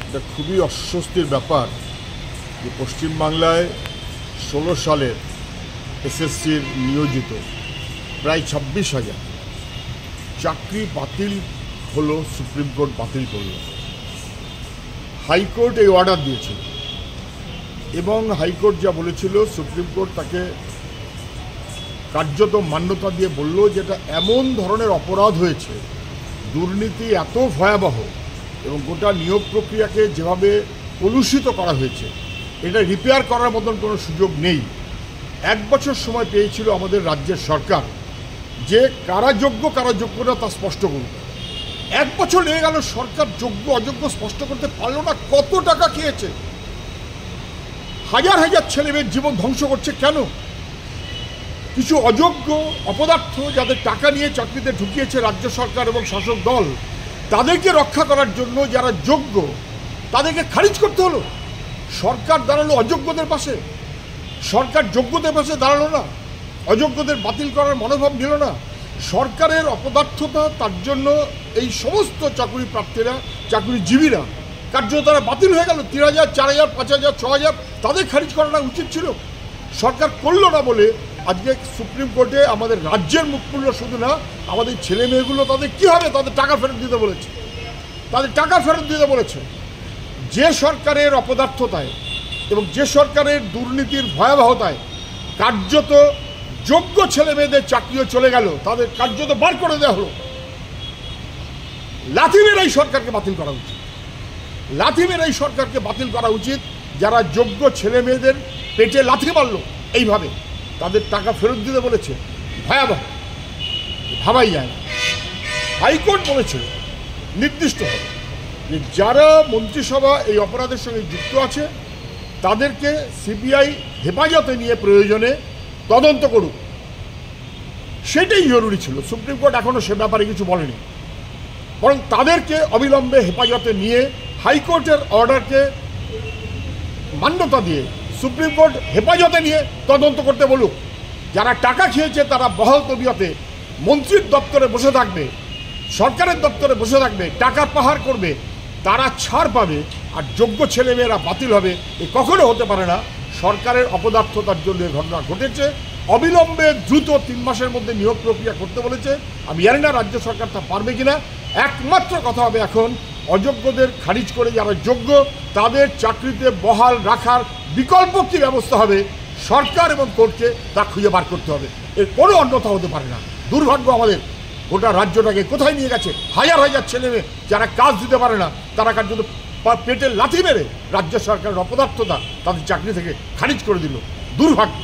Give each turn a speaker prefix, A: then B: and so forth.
A: এটা খুবই অস্বস্তির ব্যাপার যে পশ্চিমবাংলায় 16 সালের এসএসসির নিয়োজিত প্রায় 26,000 চাকরি বাতিল হলো, সুপ্রিম কোর্ট বাতিল করল। হাইকোর্ট এই অর্ডার দিয়েছিল এবং হাইকোর্ট যা বলেছিল, সুপ্রিম কোর্ট তাকে কার্যত মান্যতা দিয়ে বলল যে এটা এমন ধরনের অপরাধ হয়েছে, দুর্নীতি এত ভয়াবহ এবং গোটা নিয়োগ প্রক্রিয়াকে যেভাবে কলুষিত করা হয়েছে, এটা রিপেয়ার করার মতন কোনো সুযোগ নেই। 1 বছর সময় পেয়েছিল আমাদের রাজ্যের সরকার যে কারা যোগ্য কারা যোগ্য না তা স্পষ্ট করুন। 1 বছর লেগে গেল, সরকার যোগ্য অযোগ্য স্পষ্ট করতে পারলো না। কত টাকা খেয়েছে, হাজার হাজার ছেলে মেয়ের জীবন ধ্বংস করছে। কেন? কিছু অযোগ্য অপদার্থ যাদের টাকা নিয়ে চাকরিতে ঢুকিয়েছে রাজ্য সরকার এবং শাসক দল, তাদেরকে রক্ষা করার জন্য যারা যোগ্য তাদেরকে খারিজ করতে হলো। সরকার দাঁড়ালো অযোগ্যদের পাশে, সরকার যোগ্যদের পাশে দাঁড়ালো না, অযোগ্যদের বাতিল করার মনোভাব নিল না। সরকারের অপদার্থতা, তার জন্য এই সমস্ত চাকরি প্রার্থীরা, চাকরিজীবীরা কার্যত তারা বাতিল হয়ে গেল। 3,000, 4,000, 5,000, 6,000 তাদের খারিজ করাটা উচিত ছিল, সরকার করল না বলে আজকে সুপ্রিম কোর্টে আমাদের রাজ্যের মুখ খুলল। শুধু না, আমাদের ছেলে মেয়েগুলো তাদের কী হবে, তাদের টাকা ফেরত দিতে বলেছে, তাদের টাকা ফেরত দিতে বলেছে। যে সরকারের অপদার্থতায় এবং যে সরকারের দুর্নীতির ভয়াবহতায় কার্যত যোগ্য ছেলে মেয়েদের চাকরিও চলে গেল, তাদের কার্যত বার করে দেওয়া হলো। লাথি মেরে এই সরকারকে বাতিল করা উচিত, লাথি মেরে এই সরকারকে বাতিল করা উচিত। যারা যোগ্য ছেলে মেয়েদের পেটে লাথি মারল এইভাবে, তাদের টাকা ফেরত দিতে বলেছে, ভয়াবহ, ভাবাই যায় না। হাইকোর্ট বলেছে নির্দিষ্ট হবে যে যারা মন্ত্রিসভা এই অপরাধের সঙ্গে যুক্ত আছে তাদেরকে সিবিআই হেফাজতে নিয়ে প্রয়োজনে তদন্ত করুক। সেটাই জরুরি ছিল। সুপ্রিম কোর্ট এখনও সে ব্যাপারে কিছু বলেনি, বরং তাদেরকে অবিলম্বে হেফাজতে নিয়ে হাইকোর্টের অর্ডারকে মান্যতা দিয়ে সুপ্রিম কোর্ট হেফাজতে নিয়ে তদন্ত করতে বলুক। যারা টাকা খেয়েছে তারা বহাল তবিয়তে মন্ত্রীর দপ্তরে বসে থাকবে, সরকারের দপ্তরে বসে থাকবে, টাকার পাহাড় করবে, তারা ছাড় পাবে, আর যোগ্য ছেলেমেয়েরা বাতিল হবে। এ কখনো হতে পারে না। সরকারের অপদার্থতার জন্য এই ঘটনা ঘটেছে। অবিলম্বে দ্রুত 3 মাসের মধ্যে নিয়োগ প্রক্রিয়া করতে বলেছে। আমি জানি না রাজ্য সরকার তা পারবে কিনা। একমাত্র কথা হবে এখন, অযোগ্যদের খারিজ করে যারা যোগ্য তাদের চাকরিতে বহাল রাখার বিকল্প কী ব্যবস্থা হবে, সরকার এবং কোর্টকে তা খুঁজে বার করতে হবে। এর কোনো অন্যথা হতে পারে না। দুর্ভাগ্য আমাদের, গোটা রাজ্যটাকে কোথায় নিয়ে গেছে। হাজার হাজার ছেলে মেয়ে যারা কাজ দিতে পারে না, তারা কার্যত পেটে লাথি মেরে রাজ্য সরকারের অপদার্থতা তাদের চাকরি থেকে খারিজ করে দিল। দুর্ভাগ্য।